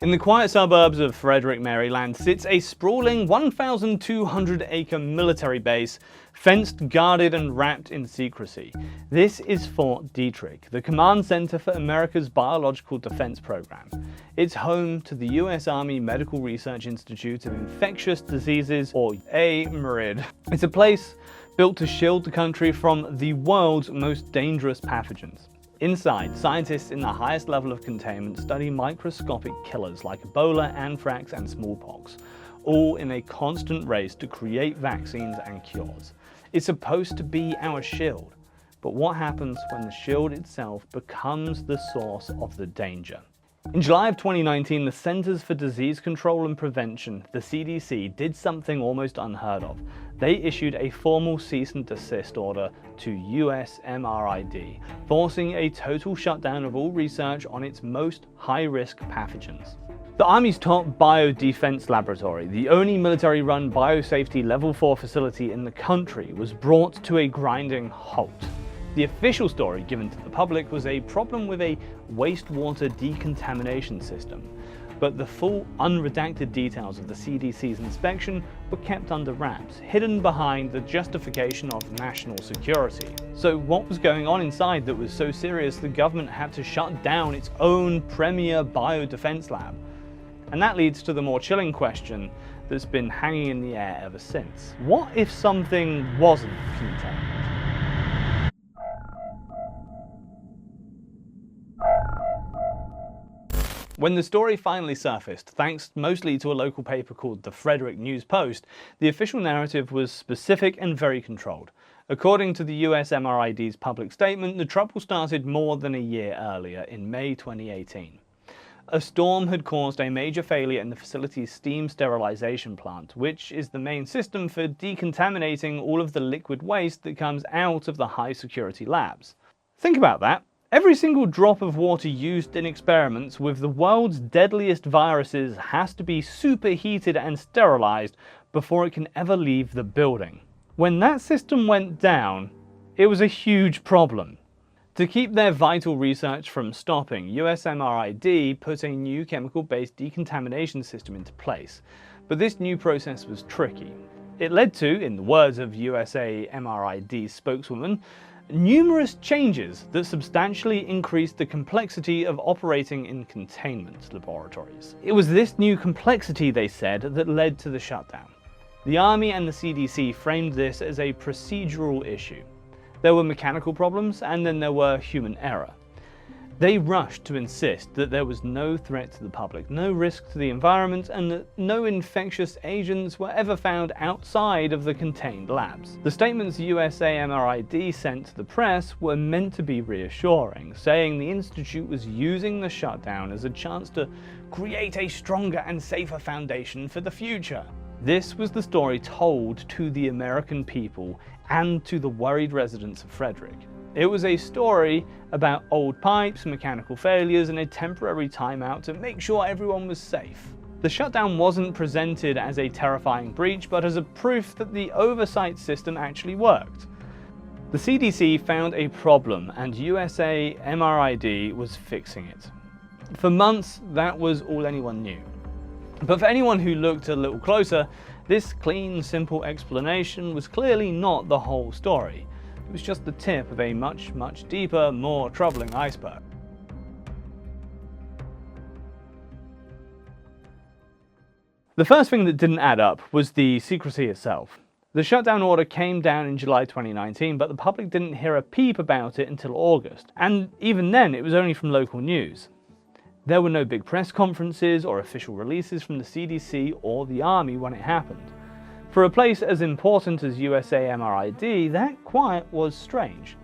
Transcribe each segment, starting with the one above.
In the quiet suburbs of Frederick, Maryland, sits a sprawling 1,200-acre military base, fenced, guarded, and wrapped in secrecy. This is Fort Detrick, the command center for America's biological defense program. It's home to the U.S. Army Medical Research Institute of Infectious Diseases, or USAMRIID. It's a place built to shield the country from the world's most dangerous pathogens. Inside, scientists in the highest level of containment study microscopic killers like Ebola, Anthrax, and smallpox, all in a constant race to create vaccines and cures. It's supposed to be our shield, but what happens when the shield itself becomes the source of the danger? In July of 2019, the Centers for Disease Control and Prevention, the CDC, did something almost unheard of. They issued a formal cease and desist order to USAMRIID, forcing a total shutdown of all research on its most high-risk pathogens. The Army's top biodefense laboratory, the only military-run Biosafety Level 4 facility in the country, was brought to a grinding halt. The official story given to the public was a problem with a wastewater decontamination system, but the full unredacted details of the CDC's inspection were kept under wraps, hidden behind the justification of national security. So what was going on inside that was so serious the government had to shut down its own premier biodefense lab? And that leads to the more chilling question that's been hanging in the air ever since. What if something wasn't contained? When the story finally surfaced, thanks mostly to a local paper called the Frederick News Post, the official narrative was specific and very controlled. According to the USAMRIID's public statement, the trouble started more than a year earlier, in May 2018. A storm had caused a major failure in the facility's steam sterilization plant, which is the main system for decontaminating all of the liquid waste that comes out of the high-security labs. Think about that. Every single drop of water used in experiments with the world's deadliest viruses has to be superheated and sterilized before it can ever leave the building. When that system went down, it was a huge problem. To keep their vital research from stopping, USAMRIID put a new chemical-based decontamination system into place. But this new process was tricky. It led to, in the words of USAMRIID's spokeswoman, numerous changes that substantially increased the complexity of operating in containment laboratories. It was this new complexity, they said, that led to the shutdown. The Army and the CDC framed this as a procedural issue. There were mechanical problems, and then there were human error. They rushed to insist that there was no threat to the public, no risk to the environment, and that no infectious agents were ever found outside of the contained labs. The statements USAMRIID sent to the press were meant to be reassuring, saying the institute was using the shutdown as a chance to create a stronger and safer foundation for the future. This was the story told to the American people and to the worried residents of Frederick. It was a story about old pipes, mechanical failures, and a temporary timeout to make sure everyone was safe. The shutdown wasn't presented as a terrifying breach, but as a proof that the oversight system actually worked. The CDC found a problem, and USAMRIID was fixing it. For months, that was all anyone knew. But for anyone who looked a little closer, this clean, simple explanation was clearly not the whole story. It was just the tip of a much deeper, more troubling iceberg. The first thing that didn't add up was the secrecy itself. The shutdown order came down in July 2019, but the public didn't hear a peep about it until August. And even then, it was only from local news. There were no big press conferences or official releases from the CDC or the Army when it happened. For a place as important as USAMRIID, that quiet was strange.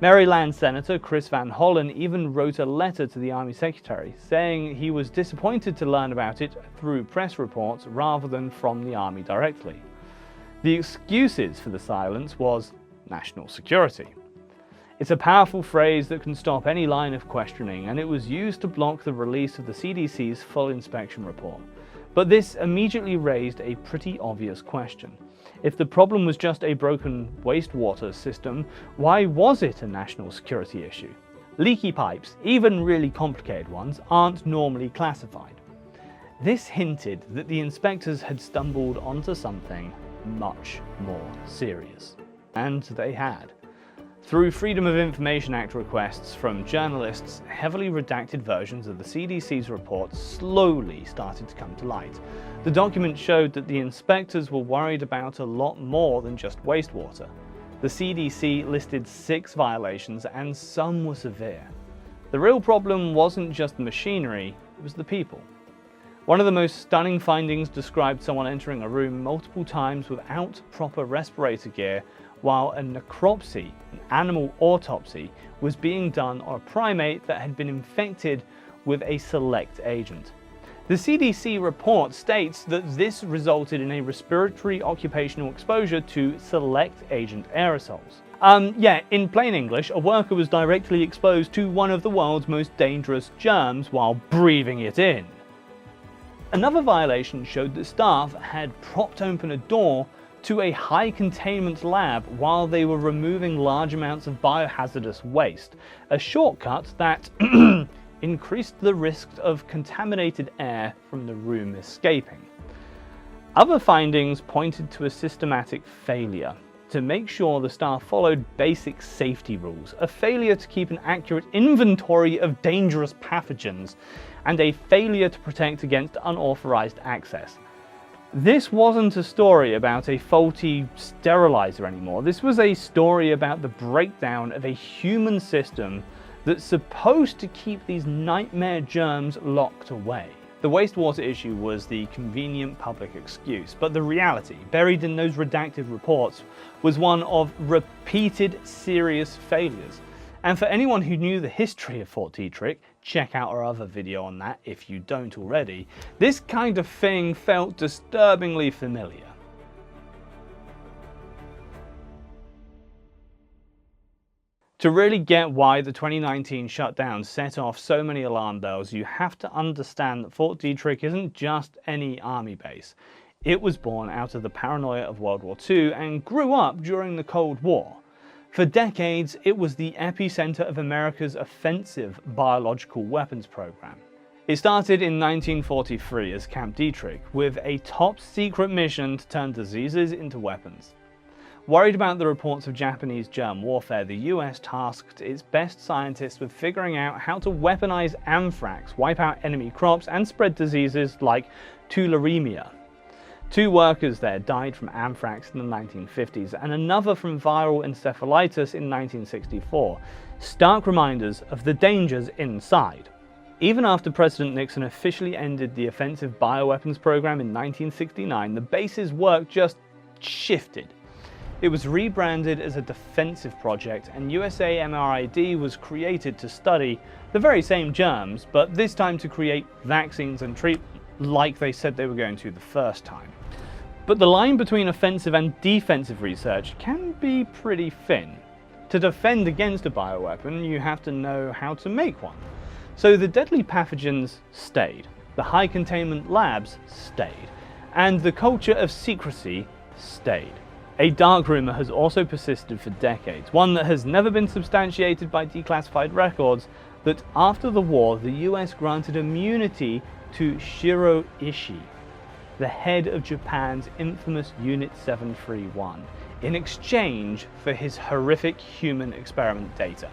Maryland Senator Chris Van Hollen even wrote a letter to the Army Secretary, saying he was disappointed to learn about it through press reports rather than from the Army directly. The excuses for the silence was national security. It's a powerful phrase that can stop any line of questioning, and it was used to block the release of the CDC's full inspection report. But this immediately raised a pretty obvious question. If the problem was just a broken wastewater system, why was it a national security issue? Leaky pipes, even really complicated ones, aren't normally classified. This hinted that the inspectors had stumbled onto something much more serious. And they had. Through Freedom of Information Act requests from journalists, heavily redacted versions of the CDC's report slowly started to come to light. The document showed that the inspectors were worried about a lot more than just wastewater. The CDC listed 6 violations, and some were severe. The real problem wasn't just the machinery, it was the people. One of the most stunning findings described someone entering a room multiple times without proper respirator gear, while a necropsy, an animal autopsy, was being done on a primate that had been infected with a select agent. The CDC report states that this resulted in a respiratory occupational exposure to select agent aerosols. In plain English, a worker was directly exposed to one of the world's most dangerous germs while breathing it in. Another violation showed that staff had propped open a door to a high containment lab while they were removing large amounts of biohazardous waste, a shortcut that increased the risk of contaminated air from the room escaping. Other findings pointed to a systematic failure to make sure the staff followed basic safety rules, a failure to keep an accurate inventory of dangerous pathogens, and a failure to protect against unauthorized access. This wasn't a story about a faulty sterilizer anymore. This was a story about the breakdown of a human system that's supposed to keep these nightmare germs locked away. The wastewater issue was the convenient public excuse, but the reality, buried in those redacted reports, was one of repeated serious failures. And for anyone who knew the history of Fort Detrick, check out our other video on that if you don't already, this kind of thing felt disturbingly familiar. To really get why the 2019 shutdown set off so many alarm bells, you have to understand that Fort Detrick isn't just any army base. It was born out of the paranoia of World War II and grew up during the Cold War. For decades, it was the epicenter of America's offensive biological weapons program. It started in 1943 as Camp Detrick, with a top-secret mission to turn diseases into weapons. Worried about the reports of Japanese germ warfare, the US tasked its best scientists with figuring out how to weaponize anthrax, wipe out enemy crops, and spread diseases like tularemia. 2 workers there died from anthrax in the 1950s, and another from viral encephalitis in 1964, stark reminders of the dangers inside. Even after President Nixon officially ended the offensive bioweapons program in 1969, the base's work just shifted. It was rebranded as a defensive project, and USAMRIID was created to study the very same germs, but this time to create vaccines and treatment, like they said they were going to the first time. But the line between offensive and defensive research can be pretty thin. To defend against a bioweapon, you have to know how to make one. So the deadly pathogens stayed, the high containment labs stayed, and the culture of secrecy stayed. A dark rumor has also persisted for decades, one that has never been substantiated by declassified records, that after the war the US granted immunity to Shiro Ishii, the head of Japan's infamous Unit 731, in exchange for his horrific human experiment data.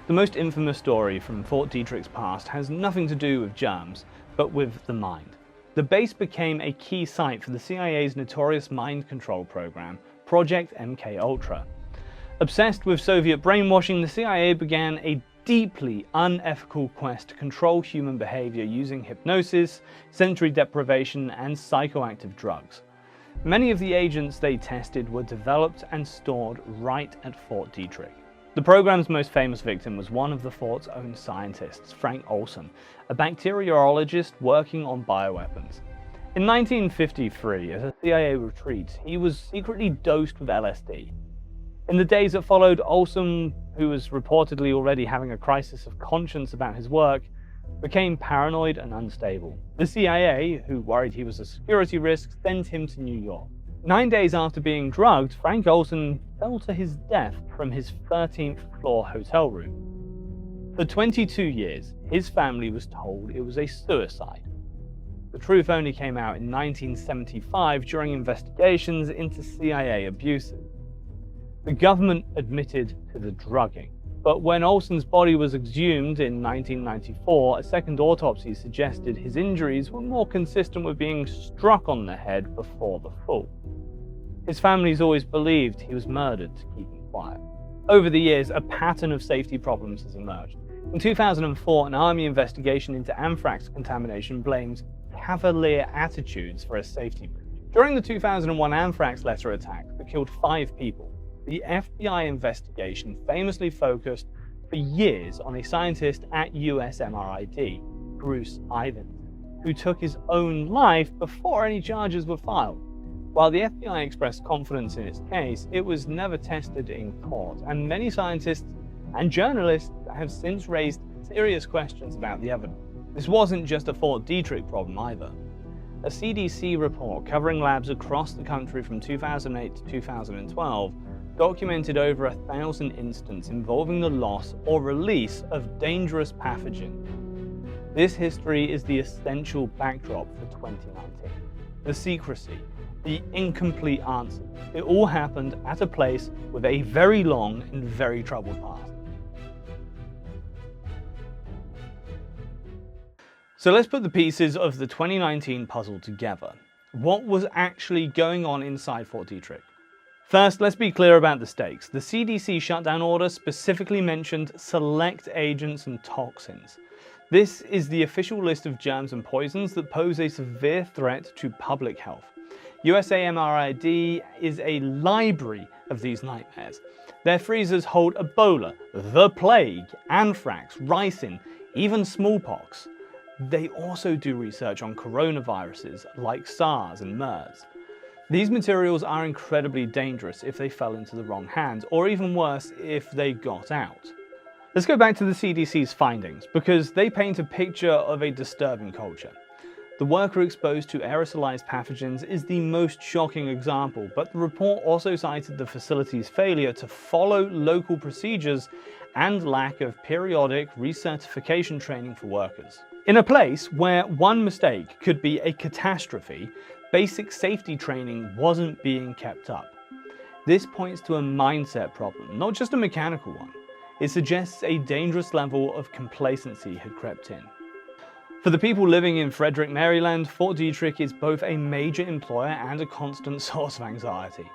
The most infamous story from Fort Detrick's past has nothing to do with germs, but with the mind. The base became a key site for the CIA's notorious mind control program, Project MK-Ultra. Obsessed with Soviet brainwashing, the CIA began a deeply unethical quest to control human behavior using hypnosis, sensory deprivation, and psychoactive drugs. Many of the agents they tested were developed and stored right at Fort Detrick. The program's most famous victim was one of the fort's own scientists, Frank Olson, a bacteriologist working on bioweapons. In 1953, at a CIA retreat, he was secretly dosed with LSD. In the days that followed, Olson, who was reportedly already having a crisis of conscience about his work, became paranoid and unstable. The CIA, who worried he was a security risk, sent him to New York. 9 days after being drugged, Frank Olson fell to his death from his 13th floor hotel room. For 22 years, his family was told it was a suicide. The truth only came out in 1975 during investigations into CIA abuses. The government admitted to the drugging, but when Olson's body was exhumed in 1994, a second autopsy suggested his injuries were more consistent with being struck on the head before the fall. His family's always believed he was murdered to keep him quiet. Over the years, a pattern of safety problems has emerged. In 2004, an Army investigation into anthrax contamination blames cavalier attitudes for a safety breach. During the 2001 anthrax letter attack that killed 5 people, the FBI investigation famously focused for years on a scientist at USAMRIID, Bruce Ivins, who took his own life before any charges were filed. While the FBI expressed confidence in its case, it was never tested in court, and many scientists and journalists have since raised serious questions about the evidence. This wasn't just a Fort Detrick problem either. A CDC report covering labs across the country from 2008 to 2012 documented over 1,000 incidents involving the loss or release of dangerous pathogens. This history is the essential backdrop for 2019. The secrecy, the incomplete answer. It all happened at a place with a very long and very troubled past. So let's put the pieces of the 2019 puzzle together. What was actually going on inside Fort Detrick? First, let's be clear about the stakes. The CDC shutdown order specifically mentioned select agents and toxins. This is the official list of germs and poisons that pose a severe threat to public health. USAMRIID is a library of these nightmares. Their freezers hold Ebola, the plague, anthrax, ricin, even smallpox. They also do research on coronaviruses like SARS and MERS. These materials are incredibly dangerous if they fell into the wrong hands, or even worse, if they got out. Let's go back to the CDC's findings, because they paint a picture of a disturbing culture. The worker exposed to aerosolized pathogens is the most shocking example, but the report also cited the facility's failure to follow local procedures and lack of periodic recertification training for workers. In a place where one mistake could be a catastrophe, basic safety training wasn't being kept up. This points to a mindset problem, not just a mechanical one. It suggests a dangerous level of complacency had crept in. For the people living in Frederick, Maryland, Fort Detrick is both a major employer and a constant source of anxiety.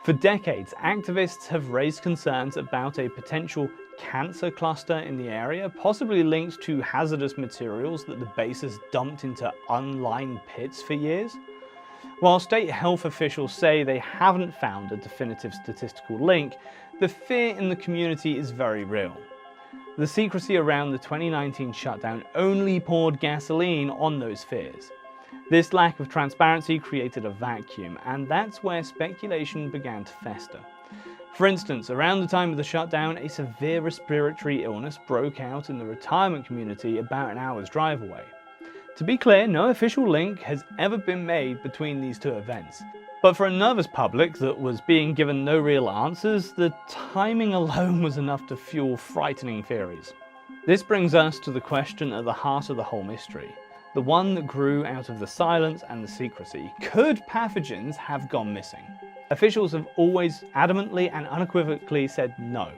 For decades, activists have raised concerns about a potential cancer cluster in the area, possibly linked to hazardous materials that the base has dumped into unlined pits for years. While state health officials say they haven't found a definitive statistical link, the fear in the community is very real. The secrecy around the 2019 shutdown only poured gasoline on those fears. This lack of transparency created a vacuum, and that's where speculation began to fester. For instance, around the time of the shutdown, a severe respiratory illness broke out in the retirement community about an hour's drive away. To be clear, no official link has ever been made between these two events. But for a nervous public that was being given no real answers, the timing alone was enough to fuel frightening theories. This brings us to the question at the heart of the whole mystery, the one that grew out of the silence and the secrecy. Could pathogens have gone missing? Officials have always adamantly and unequivocally said no,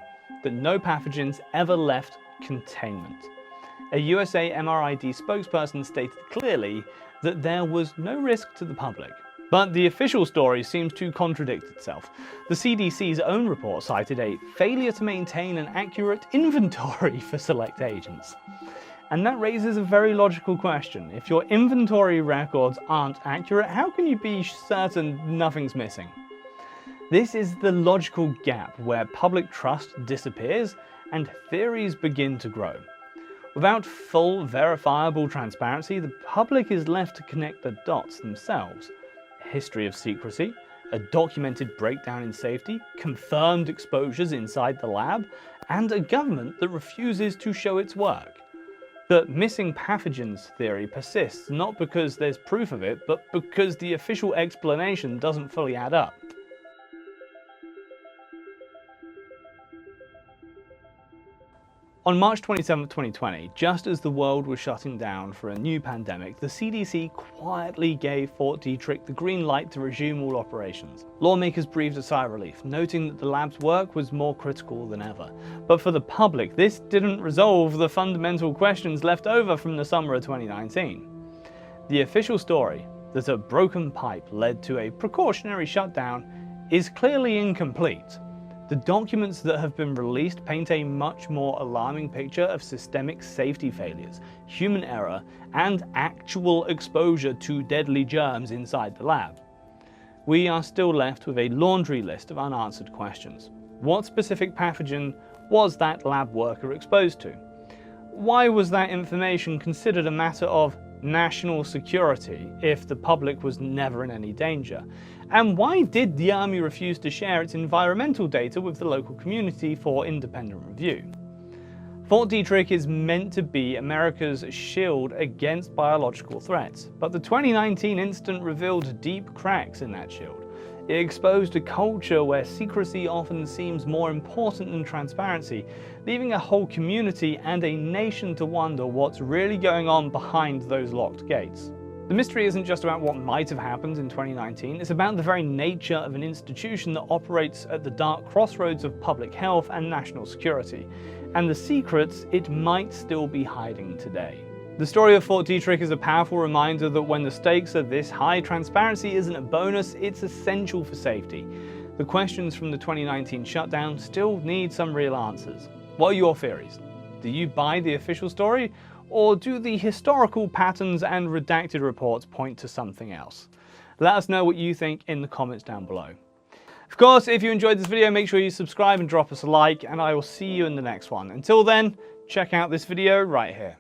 that no pathogens ever left containment. A USAMRIID spokesperson stated clearly that there was no risk to the public. But the official story seems to contradict itself. The CDC's own report cited a failure to maintain an accurate inventory for select agents. And that raises a very logical question. If your inventory records aren't accurate, how can you be certain nothing's missing? This is the logical gap where public trust disappears and theories begin to grow. Without full, verifiable transparency, the public is left to connect the dots themselves. A history of secrecy, a documented breakdown in safety, confirmed exposures inside the lab, and a government that refuses to show its work. The missing pathogens theory persists not because there's proof of it, but because the official explanation doesn't fully add up. On March 27, 2020, just as the world was shutting down for a new pandemic, the CDC quietly gave Fort Detrick the green light to resume all operations. Lawmakers breathed a sigh of relief, noting that the lab's work was more critical than ever. But for the public, this didn't resolve the fundamental questions left over from the summer of 2019. The official story that a broken pipe led to a precautionary shutdown is clearly incomplete. The documents that have been released paint a much more alarming picture of systemic safety failures, human error, and actual exposure to deadly germs inside the lab. We are still left with a laundry list of unanswered questions. What specific pathogen was that lab worker exposed to? Why was that information considered a matter of national security if the public was never in any danger? And why did the Army refuse to share its environmental data with the local community for independent review? Fort Detrick is meant to be America's shield against biological threats, but the 2019 incident revealed deep cracks in that shield. It exposed a culture where secrecy often seems more important than transparency, leaving a whole community and a nation to wonder what's really going on behind those locked gates. The mystery isn't just about what might have happened in 2019, it's about the very nature of an institution that operates at the dark crossroads of public health and national security, and the secrets it might still be hiding today. The story of Fort Detrick is a powerful reminder that when the stakes are this high, transparency isn't a bonus, it's essential for safety. The questions from the 2019 shutdown still need some real answers. What are your theories? Do you buy the official story? Or do the historical patterns and redacted reports point to something else? Let us know what you think in the comments down below. Of course, if you enjoyed this video, make sure you subscribe and drop us a like, and I will see you in the next one. Until then, check out this video right here.